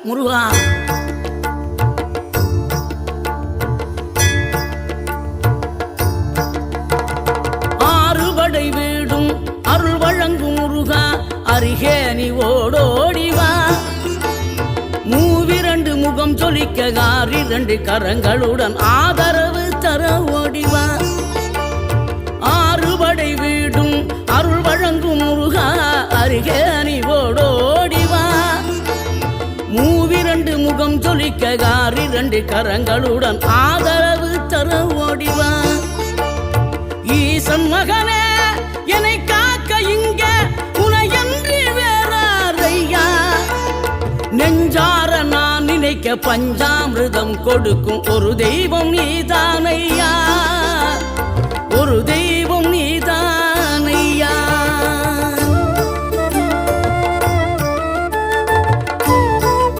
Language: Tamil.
முருகா. ஆறுபடை வீடும் அருள் வழங்கும் முருகா, அருகே நீ ஓடோடிவா. மூவிரண்டு முகம் ஜொலிக்க ஆறிரண்டு கரங்களுடன் ஆதரவு தர ஓடிவா. ஆறுபடை வீடும் அருள் வழங்கும் முருகா, அருகே நீ ஓடோடிவா. மூவிரண்டு முகம் ஜொலிக்க ஆறிரண்டு கரங்களுடன் ஆதரவு தர ஓடிவா. ஈசன் மகனே என்னை காக்க இங்க உனையன்றி வேறாரையா. நெஞ்சார நான் நினைக்க பஞ்சாமிர்தம் கொடுக்கும் ஒரு தெய்வம் நீதானையா, ஒரு தெய்வம்